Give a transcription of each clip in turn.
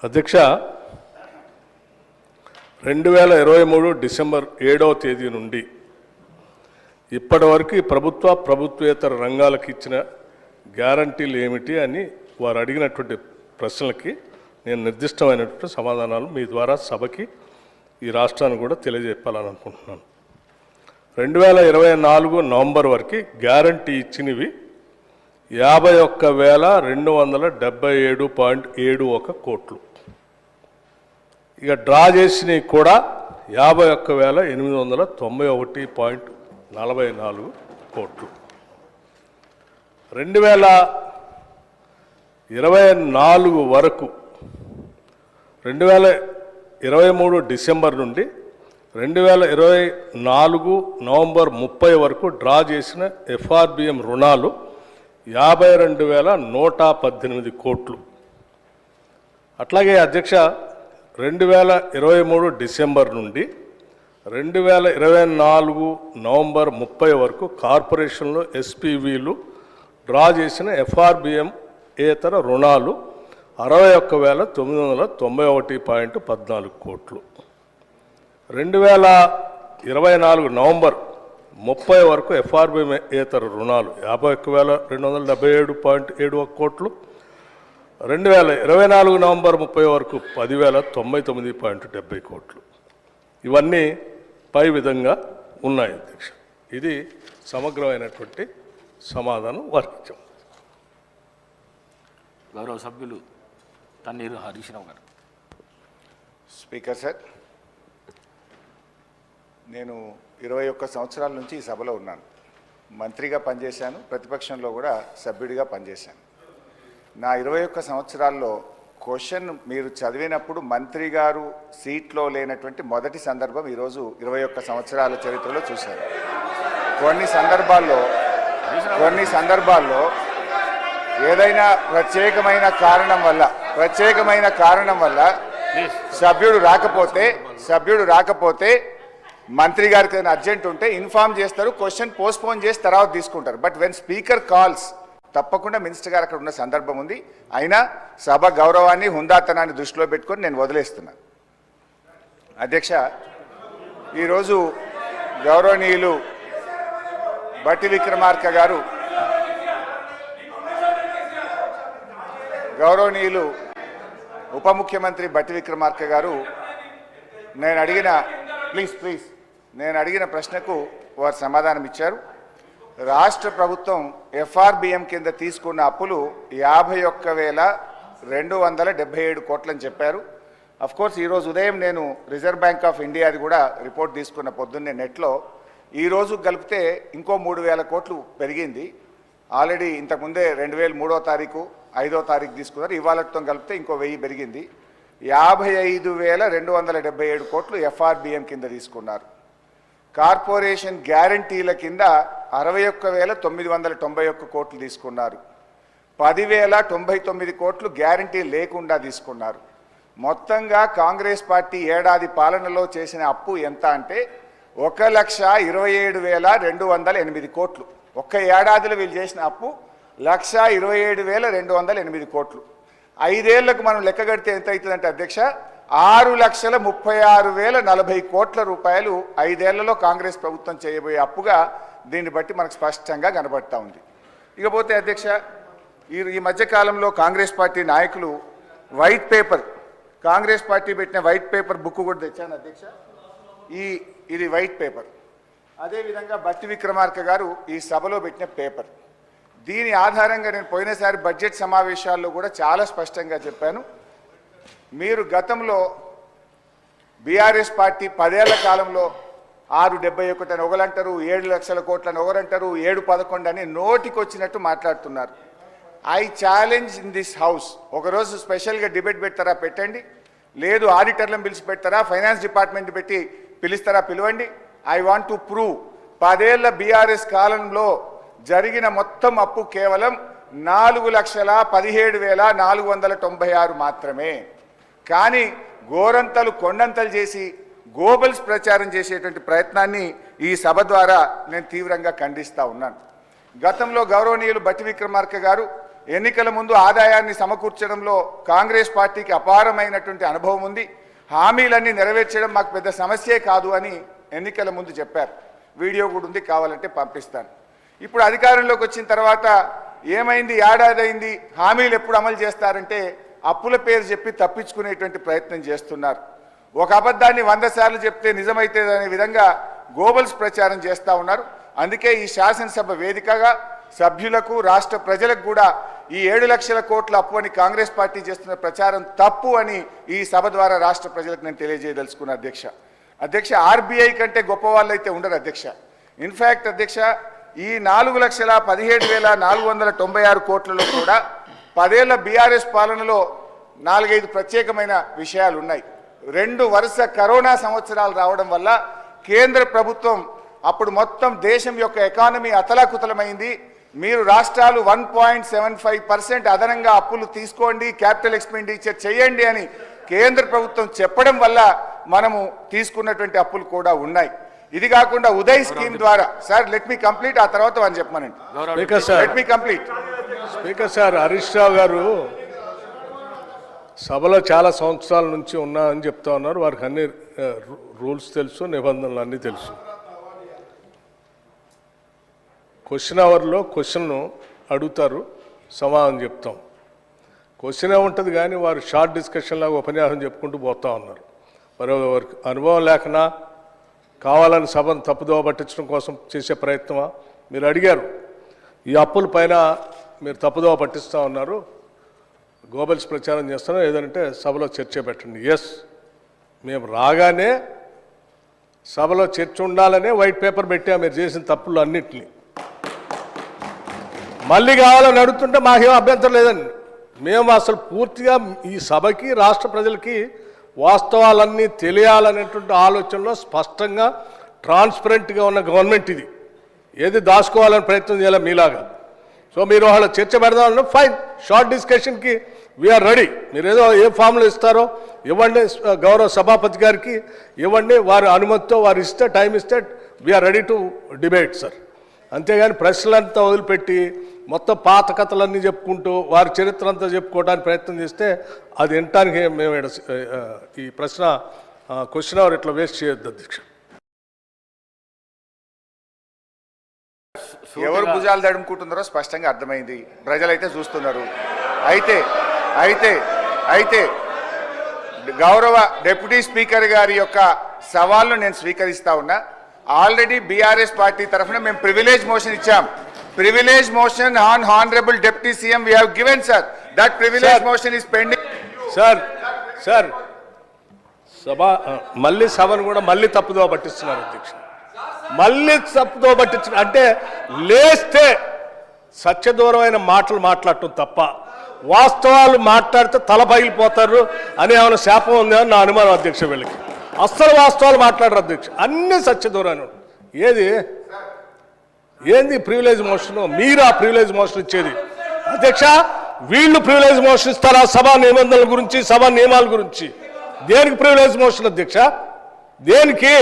అధ్యక్ష, 2023 డిసెంబర్ 7వ తేదీ నుండి ఇప్పటి వరకు ప్రభుత్వేతర రంగాలకు ఇచ్చిన గ్యారంటీలు ఏమిటి అని వారు అడిగినటువంటి ప్రశ్నలకి నేను నిర్దిష్టమైనటువంటి సమాధానాలు మీ ద్వారా సభకి ఈ రాష్ట్రాన్ని కూడా తెలియజెప్పాలని అనుకుంటున్నాను. 2024 నవంబర్ వరకు గ్యారంటీ ఇచ్చినవి 51,277.71 కోట్లు. ఇక డ్రా చేసినవి కూడా 51,891.44 కోట్లు. 2024 వరకు 2023 డిసెంబర్ నుండి 2024 నవంబర్ 30 వరకు డ్రా చేసిన ఎఫ్ఆర్బిఎం రుణాలు 52,118 కోట్లు. అట్లాగే అధ్యక్ష, 2023 డిసెంబర్ నుండి 2024 నవంబర్ 30 వరకు కార్పొరేషన్లో ఎస్పీవీలు డ్రా చేసిన ఎఫ్ఆర్బిఎం ఏతర రుణాలు 61,991.14 కోట్లు. 2024 నవంబర్ 30 వరకు ఎఫ్ఆర్బిఎం ఏతర రుణాలు 51,277.71 కోట్లు. 2024 నవంబర్ 30 వరకు 10,099.70 కోట్లు. ఇవన్నీ పై విధంగా ఉన్నాయి అధ్యక్ష. ఇది సమగ్రమైనటువంటి సమాధానం వారికిచ్చాం. గౌరవ సభ్యులు తన్నీరు హరీష్ రావు గారు. స్పీకర్ సార్, నేను 21 సంవత్సరాల నుంచి ఈ సభలో ఉన్నాను. మంత్రిగా పనిచేశాను, ప్రతిపక్షంలో కూడా సభ్యుడిగా పనిచేశాను. నా 21 సంవత్సరాల్లో క్వశ్చన్ మీరు చదివినప్పుడు మంత్రి గారు సీట్లో లేనటువంటి మొదటి సందర్భం ఈరోజు 21 సంవత్సరాల చరిత్రలో చూశాను. కొన్ని సందర్భాల్లో ఏదైనా ప్రత్యేకమైన కారణం వల్ల సభ్యుడు రాకపోతే మంత్రి గారికి ఏదైనా అర్జెంట్ ఉంటే ఇన్ఫార్మ్ చేస్తారు, క్వశ్చన్ పోస్ట్పోన్ చేసి తర్వాత తీసుకుంటారు. బట్ వెన్ స్పీకర్ కాల్స్ తప్పకుండా మినిస్టర్ గారు అక్కడ ఉన్న సందర్భం ఉంది. అయినా సభ గౌరవాన్ని, హుందాతనాన్ని దృష్టిలో పెట్టుకొని నేను వదిలేస్తున్నాను. అధ్యక్ష, ఈరోజు గౌరవనీయులు బట్టి విక్రమార్క గారు, గౌరవనీయులు ఉప ముఖ్యమంత్రి బట్టి విక్రమార్క గారు నేను అడిగిన ప్రశ్నకు వారు సమాధానం ఇచ్చారు. రాష్ట్ర ప్రభుత్వం ఎఫ్ఆర్బిఎం కింద తీసుకున్న అప్పులు 51,277 కోట్లని చెప్పారు. అఫ్కోర్స్ ఈరోజు ఉదయం నేను రిజర్వ్ బ్యాంక్ ఆఫ్ ఇండియాది కూడా రిపోర్ట్ తీసుకున్న పొద్దున్నే నెట్లో. ఈరోజు కలిపితే ఇంకో 3,000 కోట్లు పెరిగింది. ఆల్రెడీ ఇంతకుముందే 2003వ తారీఖు 5వ తారీఖు తీసుకున్నారు. ఇవాళతో కలిపితే ఇంకో 1000 పెరిగింది. 55,277 కోట్లు ఎఫ్ఆర్బిఎం కింద తీసుకున్నారు. కార్పొరేషన్ గ్యారంటీల కింద 61,991 కోట్లు తీసుకున్నారు. 10,099 కోట్లు గ్యారంటీ లేకుండా తీసుకున్నారు. మొత్తంగా కాంగ్రెస్ పార్టీ ఏడాది పాలనలో చేసిన అప్పు ఎంత అంటే 1,27,208 కోట్లు. ఒక్క ఏడాదిలో వీళ్ళు చేసిన అప్పు 1,27,208 కోట్లు. 5 ఏళ్లకు మనం లెక్క కడితే ఎంత అవుతుందంటే అధ్యక్ష, 6,36,040 కోట్ల రూపాయలు 5 ఏళ్లలో కాంగ్రెస్ ప్రభుత్వం చేయబోయే అప్పుగా దీన్ని బట్టి మనకు స్పష్టంగా కనబడతా ఉంది. ఇకపోతే అధ్యక్ష, ఈ మధ్యకాలంలో కాంగ్రెస్ పార్టీ నాయకులు వైట్ పేపర్, కాంగ్రెస్ పార్టీ పెట్టిన వైట్ పేపర్ బుక్ కూడా తెచ్చాను అధ్యక్ష. ఇది వైట్ పేపర్. అదేవిధంగా బట్టి విక్రమార్క గారు ఈ సభలో పెట్టిన పేపర్. దీని ఆధారంగా నేను పోయినసారి బడ్జెట్ సమావేశాల్లో కూడా చాలా స్పష్టంగా చెప్పాను. మీరు గతంలో బీఆర్ఎస్ పార్టీ 10 ఏళ్ల కాలంలో 671 అని ఒకరంటారు, 7 లక్షల కోట్లని ఒకరంటారు, 711 అని నోటికి వచ్చినట్టు మాట్లాడుతున్నారు. I challenge in this house, ఒకరోజు స్పెషల్గా డిబేట్ పెడతారా పెట్టండి, లేదు ఆడిటర్లను పిలిచి పెడతారా, ఫైనాన్స్ డిపార్ట్మెంట్ పెట్టి పిలుస్తారా పిలవండి. ఐ వాంట్ టు ప్రూవ్ 10 ఏళ్ల బీఆర్ఎస్ కాలంలో జరిగిన మొత్తం అప్పు కేవలం 4,17,496 మాత్రమే. కానీ గోరంతలు కొండంతలు చేసి గోబల్స్ ప్రచారం చేసేటువంటి ప్రయత్నాన్ని ఈ సభ ద్వారా నేను తీవ్రంగా ఖండిస్తూ ఉన్నాను. గతంలో గౌరవనీయులు బట్టి విక్రమార్క గారు ఎన్నికల ముందు ఆదాయాన్ని సమకూర్చడంలో కాంగ్రెస్ పార్టీకి అపారమైనటువంటి అనుభవం ఉంది, హామీలన్నీ నెరవేర్చడం మాకు పెద్ద సమస్యే కాదు అని ఎన్నికల ముందు చెప్పారు. వీడియో కూడా ఉంది, కావాలంటే పంపిస్తాను. ఇప్పుడు అధికారంలోకి వచ్చిన తర్వాత ఏమైంది, ఏడాది అయింది, హామీలు ఎప్పుడు అమలు చేస్తారంటే అప్పుల పేరు చెప్పి తప్పించుకునేటువంటి ప్రయత్నం చేస్తున్నారు. ఒక అబద్ధాన్ని 100 సార్లు చెప్తే నిజమైతే అనే విధంగా గోబల్స్ ప్రచారం చేస్తూ ఉన్నారు. అందుకే ఈ శాసనసభ వేదికగా సభ్యులకు రాష్ట్ర ప్రజలకు కూడా ఈ 7 లక్షల కోట్ల అప్పు అని కాంగ్రెస్ పార్టీ చేస్తున్న ప్రచారం తప్పు అని ఈ సభ ద్వారా రాష్ట్ర ప్రజలకు నేను తెలియజేయదలుచుకున్న అధ్యక్ష ఆర్బీఐ కంటే గొప్ప వాళ్ళు అయితే ఉండరు అధ్యక్ష. ఇన్ఫ్యాక్ట్ అధ్యక్ష, ఈ 4,17,496 కోట్లలో కూడా 10 ఏళ్ల బీఆర్ఎస్ పాలనలో 4-5 ప్రత్యేకమైన విషయాలు ఉన్నాయి. 2 వరుస కరోనా సంవత్సరాలు రావడం వల్ల కేంద్ర ప్రభుత్వం అప్పుడు మొత్తం దేశం యొక్క ఎకానమీ అతలాకుతలమైంది. మీరు రాష్ట్రాలు 1.75% అదనంగా అప్పులు తీసుకోండి, క్యాపిటల్ ఎక్స్పెండిచర్ చేయండి అని కేంద్ర ప్రభుత్వం చెప్పడం వల్ల మనము తీసుకున్నటువంటి అప్పులు కూడా ఉన్నాయి. ఇది కాకుండా ఉదయ్ స్కీమ్ ద్వారా, సార్ లెట్ మీ కంప్లీట్, ఆ తర్వాత అని చెప్పమనండి. Let me complete. Speaker sir, Harish Rao గారు సభలో చాలా సంవత్సరాల నుంచి ఉన్నా అని చెప్తా ఉన్నారు. వారికి అన్ని రూల్స్ తెలుసు, నిబంధనలు అన్నీ తెలుసు. క్వశ్చన్ అవర్లో క్వశ్చన్ను అడుగుతారు, సమాధానం చెప్తాం. క్వశ్చన్ ఉంటుంది కానీ వారు షార్ట్ డిస్కషన్ లాగా ఉపన్యాసం చెప్పుకుంటూ పోతా ఉన్నారు. మరి వారికి అనుభవం లేకనా, కావాలని సభను తప్పుదోవ పట్టించడం కోసం చేసే ప్రయత్నమా? మీరు అడిగారు, ఈ అప్పుల పైన మీరు తప్పుదోవ పట్టిస్తూ ఉన్నారు, గోబల్స్ ప్రచారం చేస్తున్నాం, ఏదంటే సభలో చర్చ పెట్టండి. ఎస్, మేము రాగానే సభలో చర్చ ఉండాలనే వైట్ పేపర్ పెట్టాము మీరు చేసిన తప్పులు అన్నింటినీ. మళ్ళీ కావాలని అడుగుతుంటే మాకేం అభ్యంతరం లేదండి. మేము అసలు పూర్తిగా ఈ సభకి, రాష్ట్ర ప్రజలకి వాస్తవాలన్నీ తెలియాలనేటువంటి ఆలోచనలో స్పష్టంగా ట్రాన్స్పరెంట్గా ఉన్న గవర్నమెంట్ ఇది. ఏది దాచుకోవాలని ప్రయత్నం చేయాలి మీలాగా. సో మీరు వాళ్ళ చర్చ పెడదామన్నా ఫైన్, షార్ట్ డిస్కషన్కి వీఆర్ రెడీ. మీరు ఏదో ఏ ఫామ్లో ఇస్తారో ఇవ్వండి, గౌరవ సభాపతి గారికి ఇవ్వండి, వారి అనుమతితో వారు ఇస్తే, టైం ఇస్తే we're ready to debate sir. అంతేగాని ప్రశ్నలంతా వదిలిపెట్టి మొత్తం పాత కథలన్నీ చెప్పుకుంటూ వారి చరిత్ర అంతా చెప్పుకోవడానికి ప్రయత్నం చేస్తే అది వినటానికి మేము ఈ ప్రశ్న క్వశ్చన్ అవర్ ఇట్లా వేస్ట్ చేయొద్దు అధ్యక్ష. ఎవరు భుజాలు తడుముకుంటున్నారో స్పష్టంగా అర్థమైంది, ప్రజలైతే చూస్తున్నారు. అయితే గౌరవ డిప్యూటీ స్పీకర్ గారి యొక్క సవాల్ను నేను స్వీకరిస్తా ఉన్నా. ఆల్రెడీ బీఆర్ఎస్ పార్టీ తరఫున మేము ప్రివిలేజ్ మోషన్ ఇచ్చాం. Privilege motion on honourable deputy CM we have given sir. That privilege motion is pending. Sir సభ మళ్ళీ సభను కూడా మళ్ళీ తప్పుదో పట్టిస్తున్నారు అధ్యక్ష. మళ్ళీ తప్పుదో పట్టించిన అంటే లేస్తే సత్యదూరమైన మాటలు మాట్లాడటం తప్ప వాస్తవాలు మాట్లాడితే తల పగిలిపోతారు అని ఏమైనా శాపం ఉందని నా అనుమానం అధ్యక్ష. వీళ్ళకి అస్సలు వాస్తవాలు మాట్లాడరు అధ్యక్ష, అన్ని సత్యదూరాన్ని. ఏంది ప్రివిలేజ్ మోషన్? మీరు ఆ ప్రివిలేజ్ మోషన్ ఇచ్చేది అధ్యక్ష. వీళ్ళు ప్రివిలేజ్ మోషన్ ఇస్తారా సభా నిబంధనల గురించి, సభా నియమాల గురించి? దేనికి ప్రివిలేజ్ మోషన్ అధ్యక్ష? దేనికి?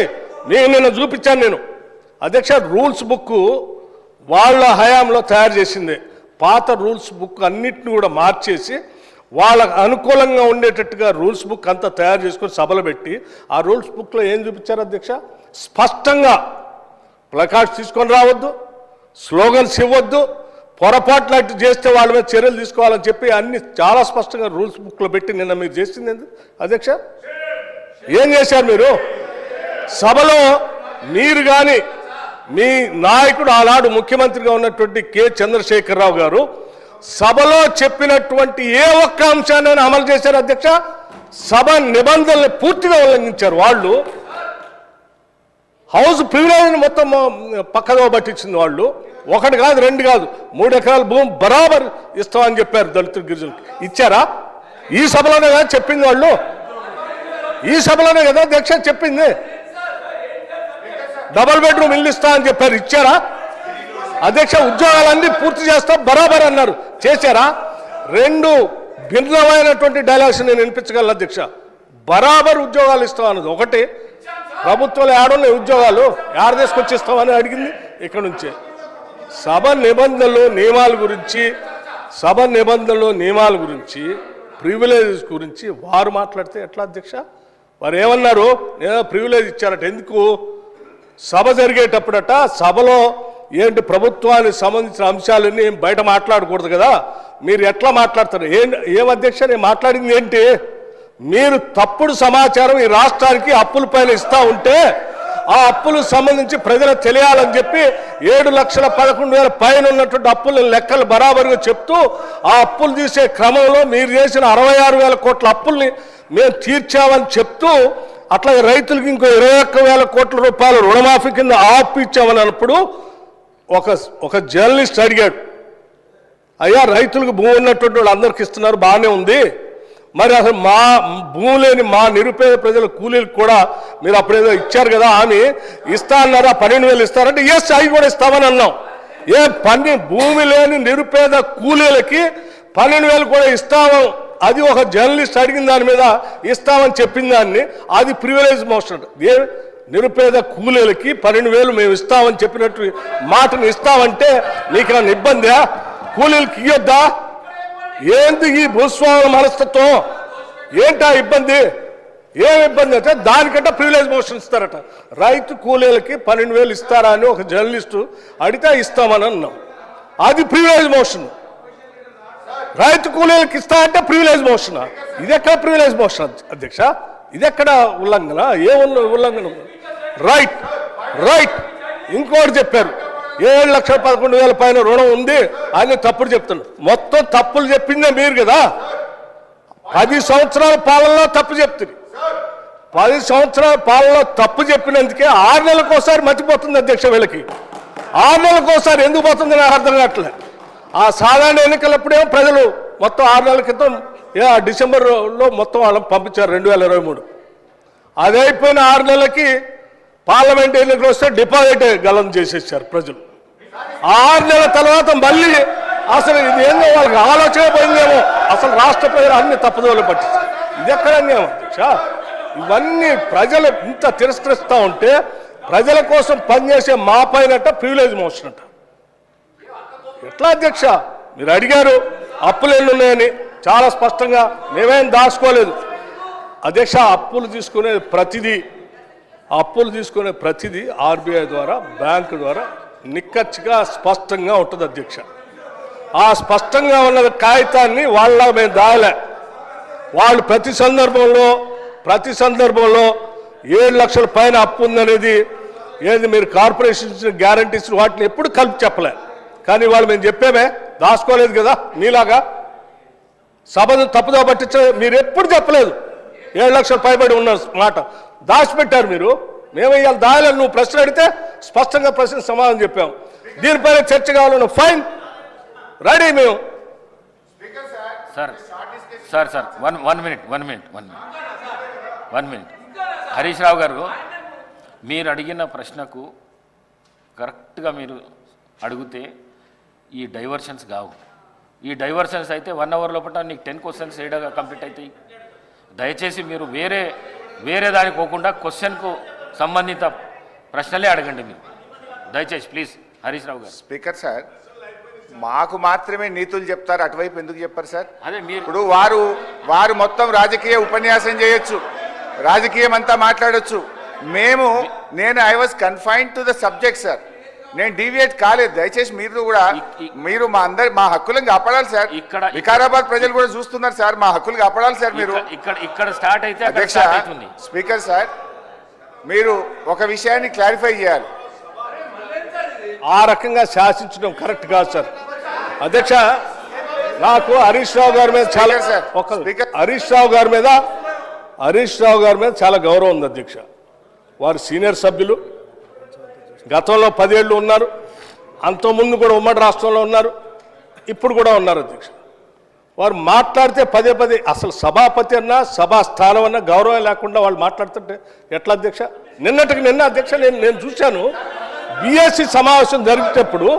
నేను నిన్న చూపించాను నేను అధ్యక్ష. రూల్స్ బుక్ వాళ్ళ హయాంలో తయారు చేసింది. పాత రూల్స్ బుక్ అన్నిటిని కూడా మార్చేసి వాళ్ళకు అనుకూలంగా ఉండేటట్టుగా రూల్స్ బుక్ అంతా తయారు చేసుకొని సభలో పెట్టి ఆ రూల్స్ బుక్లో ఏం చూపించారు అధ్యక్ష? స్పష్టంగా ప్లకార్డ్స్ తీసుకొని రావద్దు, స్లోగన్స్ ఇవ్వద్దు, పొరపాట్లు అట్టు చేస్తే వాళ్ళ మీద చర్యలు తీసుకోవాలని చెప్పి అన్ని చాలా స్పష్టంగా రూల్స్ బుక్లో పెట్టి నిన్న మీరు చేసింది ఎందుకు అధ్యక్ష? ఏం చేశారు మీరు సభలో? మీరు కానీ మీ నాయకుడు ఆనాడు ముఖ్యమంత్రిగా ఉన్నటువంటి కె చంద్రశేఖరరావు గారు సభలో చెప్పినటువంటి ఏ ఒక్క అంశాన్ని అమలు చేశారు అధ్యక్ష? సభ నిబంధనలు పూర్తిగా ఉల్లంఘించారు వాళ్ళు. హౌస్ ప్రివిలేజ్ మొత్తం పక్కదో పట్టించింది వాళ్ళు. 1 కాదు 2 కాదు 3 ఎకరాల భూమి బరాబర్ ఇస్తామని చెప్పారు దళితులు, గిరిజనులకు. ఇచ్చారా? ఈ సభలోనే కదా చెప్పింది వాళ్ళు. ఈ సభలోనే కదా అధ్యక్ష చెప్పింది. డబుల్ బెడ్రూమ్ ఇల్లు ఇస్తా అని చెప్పారు. ఇచ్చారా అధ్యక్ష? ఉద్యోగాలన్నీ పూర్తి చేస్తాం బరాబర్ అన్నారు. చేశారా? 2 భిన్నమైనటువంటి డైలాగ్స్ నేను వినిపించగలను అధ్యక్ష. బరాబర్ ఉద్యోగాలు ఇస్తాం అన్నది ఒకటి, ప్రభుత్వాలు ఏడున్నాయి ఉద్యోగాలు ఏడ తీసుకొచ్చి ఇస్తామని అడిగింది ఇక్కడ నుంచే. సభ నిబంధనలు నియమాల గురించి సభ నిబంధనలు నియమాల గురించి ప్రివిలేజెస్ గురించి వారు మాట్లాడితే ఎట్లా అధ్యక్ష? వారు ఏమన్నారు? నేను ప్రివిలేజ్ ఇచ్చారట. ఎందుకు? సభ జరిగేటప్పుడట సభలో ఏంటి ప్రభుత్వానికి సంబంధించిన అంశాలన్నీ బయట మాట్లాడకూడదు కదా, మీరు ఎట్లా మాట్లాడతారు? ఏం అధ్యక్ష నేను మాట్లాడింది ఏంటి? మీరు తప్పుడు సమాచారం ఈ రాష్ట్రానికి అప్పుల పైన ఇస్తా ఉంటే ఆ అప్పులకు సంబంధించి ప్రజలకు తెలియాలని చెప్పి 7,11,000 పైన ఉన్నటువంటి అప్పుల లెక్కలు బరాబరుగా చెప్తూ ఆ అప్పులు తీసే క్రమంలో మీరు చేసిన 66,000 కోట్ల అప్పుల్ని మేము తీర్చామని చెప్తూ అట్లాగే రైతులకు ఇంకో 21,000 కోట్ల రూపాయలు రుణమాఫీ కింద ఆపు ఇచ్చామని అన్నప్పుడు ఒక జర్నలిస్ట్ అడిగాడు, అయ్యా రైతులకు భూమి ఉన్నటువంటి వాళ్ళు అందరికి ఇస్తున్నారు, బాగానే ఉంది, మరి అసలు మా భూమి లేని మా నిరుపేద ప్రజల కూలీలకు కూడా మీరు అప్పుడేదో ఇచ్చారు కదా అని ఇస్తా అన్నారా? 12,000 ఇస్తారంటే ఎస్ అవి కూడా ఇస్తామని అన్నాం. భూమి లేని నిరుపేద కూలీలకి 12,000 కూడా ఇస్తాము, అది ఒక జర్నలిస్ట్ అడిగిన దాని మీద ఇస్తామని చెప్పిన దాన్ని అది ప్రివిలేజ్ మోషన్. నిరుపేద కూలీలకి 12,000 మేము ఇస్తామని చెప్పినట్టు మాటను ఇస్తామంటే నీకేమైనా ఇబ్బందా? కూలీలకి ఇయ్యొద్దా? ఏంటి ఈ భూస్వాముల మనస్తత్వం? ఏంటా ఇబ్బంది? ఏం ఇబ్బంది అంటే దానికంటే ప్రివిలేజ్ మోషన్ ఇస్తారట. రైతు కూలీలకి 12,000 ఇస్తారా అని ఒక జర్నలిస్టు అడిగితే ఇస్తామని అన్నాం, అది ప్రివిలేజ్ మోషన్. రైతు కూలీలకు ఇస్తా అంటే ప్రివిలేజ్ మోషన్. ఇది ఎక్కడ ప్రివిలేజ్ మోషన్ అధ్యక్ష? ఇది ఎక్కడ ఉల్లంఘన? ఏ ఉల్లంఘన? Right right. ఇంకోటి చెప్పారు, 7,11,000 పైన రుణం ఉంది అని తప్పుడు చెప్తున్నారు. మొత్తం తప్పులు చెప్పిందే మీరు కదా. 10 సంవత్సరాల పాలనలో తప్పు చెప్తుంది. 10 సంవత్సరాల పాలనలో తప్పు చెప్పినందుకే 6 నెలలకోసారి మర్చిపోతుంది అధ్యక్ష. వీళ్ళకి 6 నెలలకోసారి ఎందుకు పోతుంది నాకు అర్థం కావట్లేదు. ఆ సాధారణ ఎన్నికలప్పుడేమో ప్రజలు మొత్తం 6 నెలల క్రితం డిసెంబర్లో మొత్తం వాళ్ళని పంపించారు 2023. అది అయిపోయిన 6 నెలలకి పార్లమెంట్ ఎన్నికలు వస్తే డిపాజిట్ గలం చేసేసారు ప్రజలు. 6 నెలల తర్వాత మళ్ళీ అసలు ఇది ఏందో వాళ్ళకి ఆలోచన పోయిందేమో, అసలు రాష్ట్ర ప్రజలు అన్ని తప్పుదోలు పట్టించారు. ఇది ఎక్కడ అన్యాయం అధ్యక్ష? ఇవన్నీ ప్రజలు ఇంత తిరస్కరిస్తూ ఉంటే ప్రజల కోసం పనిచేసే మా పైనట ప్రివిలేజ్ మోషన్ అంట. ఎట్లా అధ్యక్ష? మీరు అడిగారు అప్పులు ఎన్ని ఉన్నాయని, చాలా స్పష్టంగా మేమేం దాచుకోలేదు అధ్యక్ష. అప్పులు తీసుకునే ప్రతిదీ ఆర్బీఐ ద్వారా బ్యాంకు ద్వారా నిక్కచ్చిగా స్పష్టంగా ఉంటుంది అధ్యక్ష. ఆ స్పష్టంగా ఉన్న కాగితాన్ని వాళ్ళ మేము దాయలే. వాళ్ళు ప్రతి సందర్భంలో 7 లక్షల పైన అప్పు ఉందనేది ఏది మీరు కార్పొరేషన్ ఇచ్చిన గ్యారంటీస్ వాటిని ఎప్పుడు కలిపి చెప్పలే. కానీ వాళ్ళు మేము చెప్పామే, దాచుకోలేదు కదా. మీలాగా సభను తప్పుదో పట్టించ మీరు ఎప్పుడు చెప్పలేదు. 7 లక్షల పైబడి ఉన్న మాట దాచిపెట్టారు మీరు. మేము ఇవాళ దాయలేదు. నువ్వు ప్రశ్న అడిగితే స్పష్టంగా ప్రశ్న సమాధానం చెప్పాం. దీనిపైన చర్చ కావాలన్నా ఫైన్, రెడీ మేము. Sir one minute Harish Rao గారు, మీరు అడిగిన ప్రశ్నకు కరెక్ట్గా మీరు అడిగితే ఈ డైవర్షన్స్ కావు. ఈ డైవర్షన్స్ అయితే 1 అవర్ లోపల నీకు 10 క్వశ్చన్స్ ఏడాగా కంప్లీట్ అవుతాయి. దయచేసి మీరు వేరే దానికి పోకుండా క్వశ్చన్కు సంబంధిత ప్రశ్నలే అడగండి మీరు దయచేసి ప్లీజ్. హరీష్ రావు గారు. స్పీకర్ సార్, మాకు మాత్రమే నీతులు చెప్తారు, అటువైపు ఎందుకు చెప్పారు సార్? అదే మీరు ఇప్పుడు వారు మొత్తం రాజకీయ ఉపన్యాసం చేయొచ్చు, రాజకీయం అంతా మాట్లాడొచ్చు. నేను I was confined to the subject sir. నేను డీవియేట్ కాలేదు. దయచేసి మీరు మా హక్కులను కాపాడాలి సార్. వికారాబాద్ ప్రజలు కూడా చూస్తున్నారు సార్, మా హక్కులు కాపాడాలి సార్. మీరు ఇక్కడ స్టార్ట్ అయితే అధ్యక్ష, స్పీకర్ సార్, మీరు ఒక విషయాన్ని క్లారిఫై చేయాలి. ఆ రకంగా శాసించడం కరెక్ట్ కాదు సార్. అధ్యక్ష, నాకు హరీష్ రావు గారి మీద చాలా హరీష్ రావు గారి మీద చాలా గౌరవం ఉంది అధ్యక్ష. వారు సీనియర్ సభ్యులు, గతంలో 10 ఏళ్ళు ఉన్నారు, అంతకుముందు కూడా ఉమ్మడి రాష్ట్రంలో ఉన్నారు, ఇప్పుడు కూడా ఉన్నారు అధ్యక్ష. వారు మాట్లాడితే పదే అసలు సభాపతి అన్నా సభా స్థానం అన్నా గౌరవం లేకుండా వాళ్ళు మాట్లాడుతుంటే ఎట్లా అధ్యక్ష? నిన్న అధ్యక్ష నేను చూశాను, బీఎస్సీ సమావేశం జరిగేటప్పుడు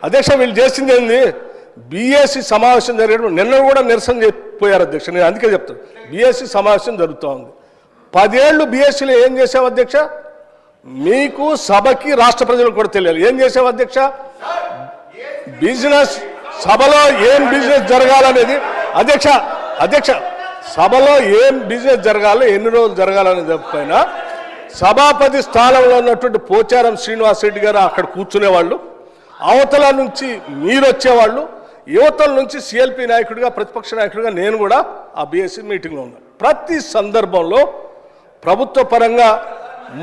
అధ్యక్ష వీళ్ళు చేసింది ఏంది? బీఎస్సీ సమావేశం జరిగేటప్పుడు నిన్న కూడా నిరసన చెప్పిపోయారు అధ్యక్ష. నేను అందుకే చెప్తాను, బీఎస్సీ సమావేశం జరుగుతూ ఉంది. 10 ఏళ్ళు బీఎస్సీలో ఏం చేసావు అధ్యక్ష? మీకు సభకి రాష్ట్ర ప్రజలకు కూడా తెలియాలి. ఏం చేసావు అధ్యక్ష? బిజినెస్ సభలో ఏం బిజినెస్ జరగాలనేది అధ్యక్ష సభలో ఏం బిజినెస్ జరగాలి, ఎన్ని రోజులు జరగాలనేది పైన సభాపతి స్థానంలో ఉన్నటువంటి పోచారం శ్రీనివాసరెడ్డి గారు అక్కడ కూర్చునేవాళ్ళు, అవతల నుంచి మీరు వచ్చేవాళ్ళు, యువతల నుంచి సిఎల్పి నాయకుడిగా ప్రతిపక్ష నాయకుడిగా నేను కూడా ఆ బీఎస్సీ మీటింగ్లో ఉన్నాను. ప్రతి సందర్భంలో ప్రభుత్వ పరంగా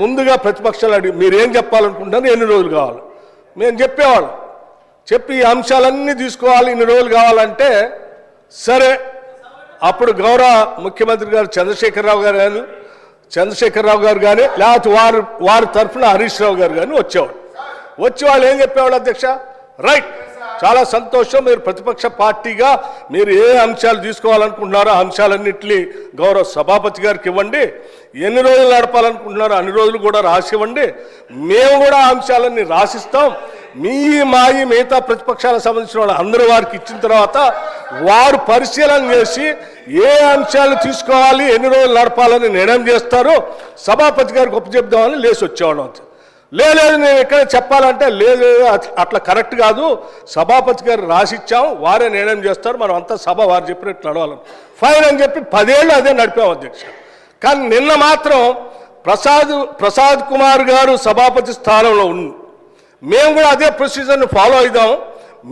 ముందుగా ప్రతిపక్షాలు అడిగి మీరేం చెప్పాలనుకుంటున్నారు, ఎన్ని రోజులు కావాలి మేము చెప్పేవాళ్ళం. చెప్పి ఈ అంశాలన్నీ తీసుకోవాలి, ఇన్ని రోజులు కావాలంటే సరే. అప్పుడు గౌరవ ముఖ్యమంత్రి గారు చంద్రశేఖరరావు గారు కానీ లేకపోతే వారి తరఫున హరీష్ రావు గారు కానీ వచ్చేవాడు. వచ్చి వాళ్ళు ఏం చెప్పేవాళ్ళు, అధ్యక్ష రైట్ చాలా సంతోషం, మీరు ప్రతిపక్ష పార్టీగా మీరు ఏ అంశాలు తీసుకోవాలనుకుంటున్నారో ఆ అంశాలన్నింటినీ గౌరవ సభాపతి గారికి ఇవ్వండి, ఎన్ని రోజులు నడపాలనుకుంటున్నారో అన్ని రోజులు కూడా రాసివ్వండి, మేము కూడా ఆ అంశాలన్నీ రాసిస్తాం. మిగతా ప్రతిపక్షాలకు సంబంధించిన వాళ్ళు అందరూ వారికి ఇచ్చిన తర్వాత వారు పరిశీలన చేసి ఏ అంశాలు తీసుకోవాలి, ఎన్ని రోజులు నడపాలని నిర్ణయం చేస్తారో సభాపతి గారికి ఒప్పచెప్దామని లేచి వచ్చేవాళ్ళం. లేదు నేను ఎక్కడ చెప్పాలంటే లేదు అట్లా కరెక్ట్ కాదు, సభాపతి గారు రాసిచ్చాం, వారే నిర్ణయం చేస్తారు, మనం అంతా సభ వారు చెప్పినట్టు నడవాలి ఫైన్ అని చెప్పి 10 ఏళ్ళు అదే నడిపాం అధ్యక్ష. కానీ నిన్న మాత్రం ప్రసాద్ కుమార్ గారు సభాపతి స్థానంలో ఉంది, మేము కూడా అదే ప్రొసీజర్ని ఫాలో అవుదాం,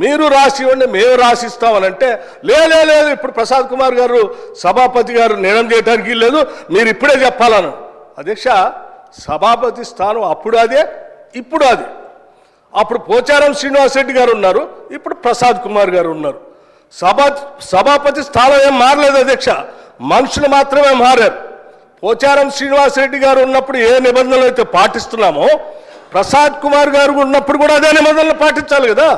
మీరు రాసి ఇవ్వండి మేము రాసిస్తామని అంటే లేదు ఇప్పుడు ప్రసాద్ కుమార్ గారు సభాపతి గారు నిర్ణయం చేయడానికి లేదు, మీరు ఇప్పుడే చెప్పాలను. అధ్యక్ష సభాపతి స్థానం అప్పుడు అదే ఇప్పుడు అదే. అప్పుడు పోచారం శ్రీనివాసరెడ్డి గారు ఉన్నారు, ఇప్పుడు ప్రసాద్ కుమార్ గారు ఉన్నారు. సభాపతి స్థానం ఏం మారలేదు అధ్యక్ష, మనుషులు మాత్రమే మారారు. పోచారం శ్రీనివాసరెడ్డి గారు ఉన్నప్పుడు ఏ నిబంధనలు అయితే పాటిస్తున్నామో ప్రసాద్ కుమార్ గారు ఉన్నప్పుడు కూడా అదే నిబంధనలు పాటించాలి కదా.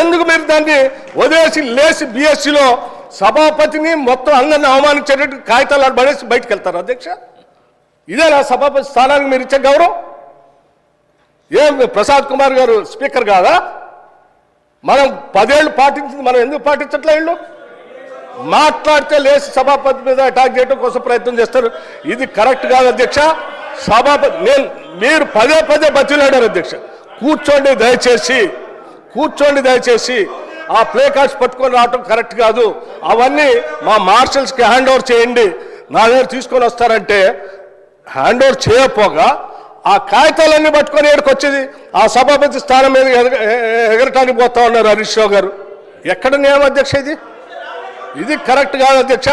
ఎందుకు మీరు దాన్ని వదిలేసి లేచి బీఎస్సీలో సభాపతిని మొత్తం అందరిని అవమానించేటట్టు కాగితాలు పడేసి బయటకు వెళ్తారు అధ్యక్ష? ఇదే నా సభాపతి స్థానానికి మీరు ఇచ్చే గౌరవం? ఏం ప్రసాద్ కుమార్ గారు స్పీకర్ కాదా? మనం 10 ఏళ్ళు పాటించింది మనం ఎందుకు పాటించట్లే? వీళ్ళు మాట్లాడితే లేచి సభాపతి మీద అటాక్ చేయడం కోసం ప్రయత్నం చేస్తారు. ఇది కరెక్ట్ కాదు అధ్యక్ష. సభాపతి మీరు పదే బతిలాడారు అధ్యక్ష, కూర్చోండి దయచేసి ఆ ప్లే కార్డ్స్ పట్టుకొని రావటం కరెక్ట్ కాదు, అవన్నీ మా మార్షల్స్కి హ్యాండ్ ఓవర్ చేయండి, నా దగ్గర తీసుకొని వస్తారంటే హ్యాండ్ ఓవర్ చేయకపోగా ఆ కాగితాలన్నీ పట్టుకొని ఏడుకొచ్చేది ఆ సభాపతి స్థానం మీద ఎగరటానికి పోతా ఉన్నారు హరీష్ రావు గారు. ఎక్కడ నియమం అధ్యక్ష ఇది కరెక్ట్ కాదు అధ్యక్ష.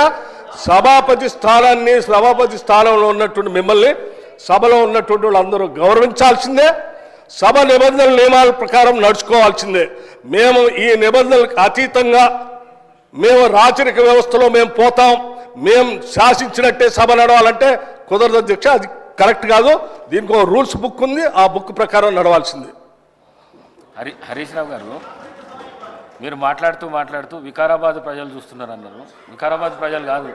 సభాపతి స్థానంలో ఉన్నటువంటి మిమ్మల్ని సభలో ఉన్నటువంటి వాళ్ళందరూ గౌరవించాల్సిందే, సభ నియమాల ప్రకారం నడుచుకోవాల్సిందే. మేము ఈ నిబంధనలకు అతీతంగా మేము రాచరిక వ్యవస్థలో మేము పోతాం, మేము శాసించినట్టే సభ నడవాలంటే కుదరదు అధ్యక్ష, అది కరెక్ట్ కాదు. దీనికి ఒక రూల్స్ బుక్ ఉంది, ఆ బుక్ ప్రకారం నడవాల్సింది. హరీష్ రావు గారు మీరు మాట్లాడుతూ వికారాబాద్ ప్రజలు చూస్తున్నారు అన్నారు. వికారాబాద్ ప్రజలు కాదు,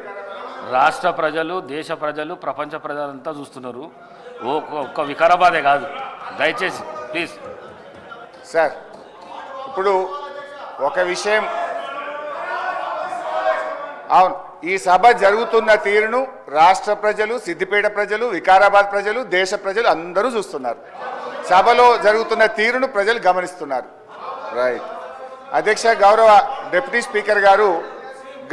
రాష్ట్ర ప్రజలు, దేశ ప్రజలు, ప్రపంచ ప్రజలంతా చూస్తున్నారు. ఒక్క వికారాబాదే కాదు, దయచేసి ప్లీజ్. సార్ ఇప్పుడు ఒక విషయం, అవును, ఈ సభ జరుగుతున్న తీరును రాష్ట్ర ప్రజలు, సిద్దిపేట ప్రజలు, వికారాబాద్ ప్రజలు, దేశ ప్రజలు అందరూ చూస్తున్నారు. సభలో జరుగుతున్న తీరును ప్రజలు గమనిస్తున్నారు. రైట్ అధ్యక్ష, గౌరవ డిప్యూటీ స్పీకర్ గారు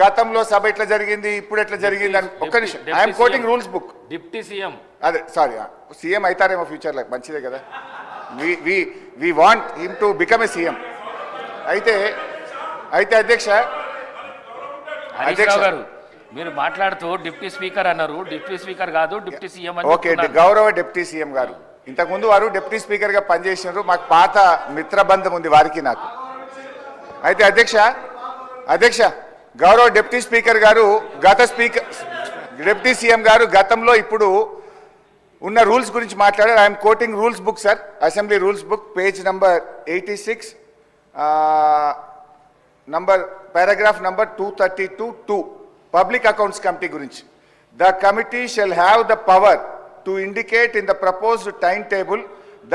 గతంలో సభ ఎట్లా జరిగింది, ఇప్పుడు ఎట్లా జరిగింది అని ఒక్క నిమిషం. I'm quoting rules book. Deputy CM అదే సారీ సీఎం అవుతారేమో ఫ్యూచర్లో, మంచిదే కదా, we want him to become a CM. అయితే అధ్యక్ష గారు మీరు మాట్లాడుతూ డిప్యూటీ స్పీకర్ అన్నారు, డిప్యూటీ స్పీకర్ కాదు డిప్యూటీ సీఎం అని. ఓకే, గౌరవ డిప్యూటీ సీఎం గారు ఇంతకుముందు వారు డిప్యూటీ స్పీకర్ గా పనిచేసినారు, మాకు పాత మిత్రబంధం ఉంది వారికి నాకు. అయితే అధ్యక్ష గౌరవ డిప్యూటీ స్పీకర్ గారు డిప్యూటీ సీఎం గారు గతంలో ఇప్పుడు ఉన్న రూల్స్ గురించి మాట్లాడారు. I'm quoting rules book sir, assembly rules book, page number 86, paragraph number 232(2), public accounts committee గురించి. The committee shall have the power to indicate in the proposed time table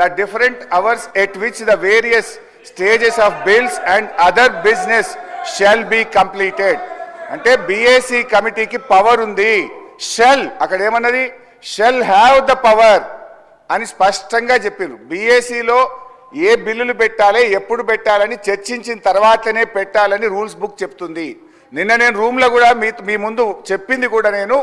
the different hours at which the various stages of bills and other business shall be completed. అంటే BAC కమిటీకి power ఉంది. Shall అక్కడ ఏమన్నది, shell have the power అని స్పష్టంగా చెప్పారు. బిఏసిలో ఏ బిల్లులు పెట్టాలి, ఎప్పుడు పెట్టాలని చర్చించిన తర్వాతనే పెట్టాలని రూల్స్ బుక్ చెప్తుంది. నిన్న నేను రూమ్లో కూడా మీ ముందు చెప్పింది కూడా నేను,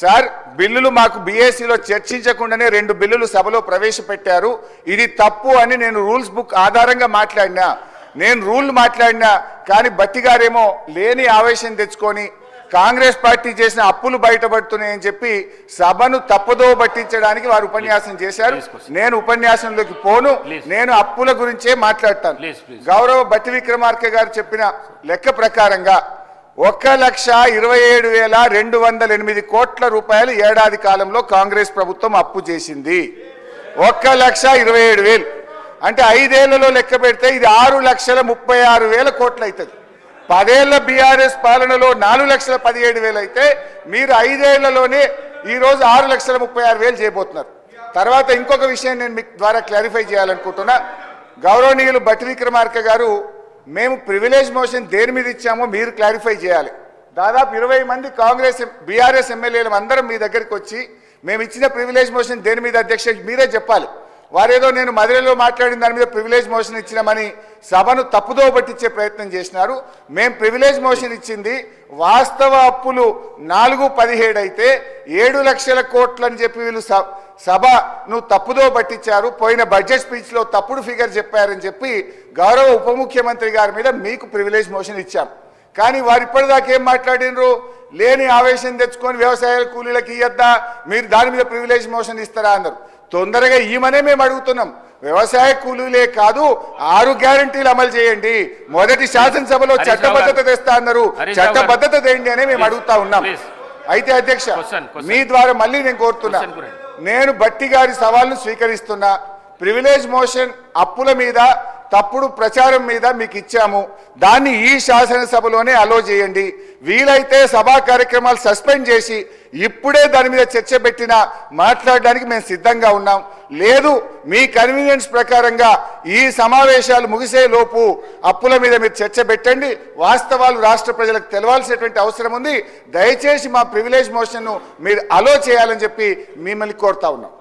సార్ బిల్లులు మాకు బీఏసీలో చర్చించకుండానే 2 బిల్లులు సభలో ప్రవేశపెట్టారు, ఇది తప్పు అని నేను రూల్స్ బుక్ ఆధారంగా మాట్లాడినా. నేను రూల్ మాట్లాడినా కానీ బట్టి గారేమో లేని ఆవేశం తెచ్చుకొని కాంగ్రెస్ పార్టీ చేసిన అప్పులు బయటపడుతున్నాయని చెప్పి సభను తప్పుదో పట్టించడానికి వారు ఉపన్యాసం చేశారు. నేను ఉపన్యాసంలోకి పోను, నేను అప్పుల గురించే మాట్లాడతాను. గౌరవ బట్టి విక్రమార్క గారు చెప్పిన లెక్క ప్రకారంగా 1,27,208 కోట్ల రూపాయలు ఏడాది కాలంలో కాంగ్రెస్ ప్రభుత్వం అప్పు చేసింది. 1,27,000 అంటే 5 ఏళ్లలో లెక్క పెడితే ఇది 6,36,000 కోట్లు అవుతుంది. 10 ఏళ్ల బీఆర్ఎస్ పాలనలో 4,17,000 అయితే మీరు 5 ఏళ్లలోనే ఈరోజు 6,36,000 చేయబోతున్నారు. తర్వాత ఇంకొక విషయం నేను మీకు ద్వారా క్లారిఫై చేయాలనుకుంటున్నా. గౌరవనీయులు బట్టి విక్రమార్క గారు, మేము ప్రివిలేజ్ మోషన్ దేని మీద ఇచ్చామో మీరు క్లారిఫై చేయాలి. దాదాపు 20 మంది కాంగ్రెస్ బీఆర్ఎస్ ఎమ్మెల్యేలు అందరం మీ దగ్గరికి వచ్చి మేము ఇచ్చిన ప్రివిలేజ్ మోషన్ దేని మీద అధ్యక్ష మీరే చెప్పాలి. వారేదో నేను మధురలో మాట్లాడిన దాని మీద ప్రివిలేజ్ మోషన్ ఇచ్చినామని సభను తప్పుదో పట్టించే ప్రయత్నం చేసినారు. మేము ప్రివిలేజ్ మోషన్ ఇచ్చింది వాస్తవ అప్పులు 4,17 అయితే 7 లక్షల కోట్లు అని చెప్పి వీళ్ళు సభను తప్పుదో పట్టించారు. పోయిన బడ్జెట్ స్పీచ్లో తప్పుడు ఫిగర్ చెప్పారని చెప్పి గౌరవ ఉప ముఖ్యమంత్రి గారి మీద మీకు ప్రివిలేజ్ మోషన్ ఇచ్చాం. కానీ వారు ఇప్పటిదాకా ఏం మాట్లాడినరు? లేని ఆవేశం తెచ్చుకొని వ్యవసాయ కూలీలకు ఇయ్యద్దా, మీరు దాని మీద ప్రివిలేజ్ మోషన్ ఇస్తారా అన్నారు. తొందరగా ఈమనే మేము అడుగుతున్నాం. వ్యవసాయ కూలీలే కాదు 6 గ్యారంటీలు అమలు చేయండి. మొదటి శాసనసభలో చట్టబద్ధత తెస్తా అన్నారు, చట్టబద్ధత తేండి అనే మేము అడుగుతా ఉన్నాం. అయితే అధ్యక్ష మీ ద్వారా మళ్ళీ నేను కోరుతున్నా, నేను బట్టి గారి సవాల్ను స్వీకరిస్తున్నా. ప్రివిలేజ్ మోషన్ అప్పుల మీద తప్పుడు ప్రచారం మీద మీకు ఇచ్చాము, దాన్ని ఈ శాసనసభలోనే అలో చేయండి. వీలైతే సభా కార్యక్రమాలు సస్పెండ్ చేసి ఇప్పుడే దాని మీద చర్చ పెట్టినా మాట్లాడడానికి మేము సిద్ధంగా ఉన్నాం. లేదు మీ కన్వీనియన్స్ ప్రకారంగా ఈ సమావేశాలు ముగిసే లోపు అప్పుల మీద మీరు చర్చ పెట్టండి. వాస్తవాలు రాష్ట్ర ప్రజలకు తెలవాల్సినటువంటి అవసరం ఉంది. దయచేసి మా ప్రివిలేజ్ మోషన్ను మీరు అలో చేయాలని చెప్పి మిమ్మల్ని కోరుతా ఉన్నాం.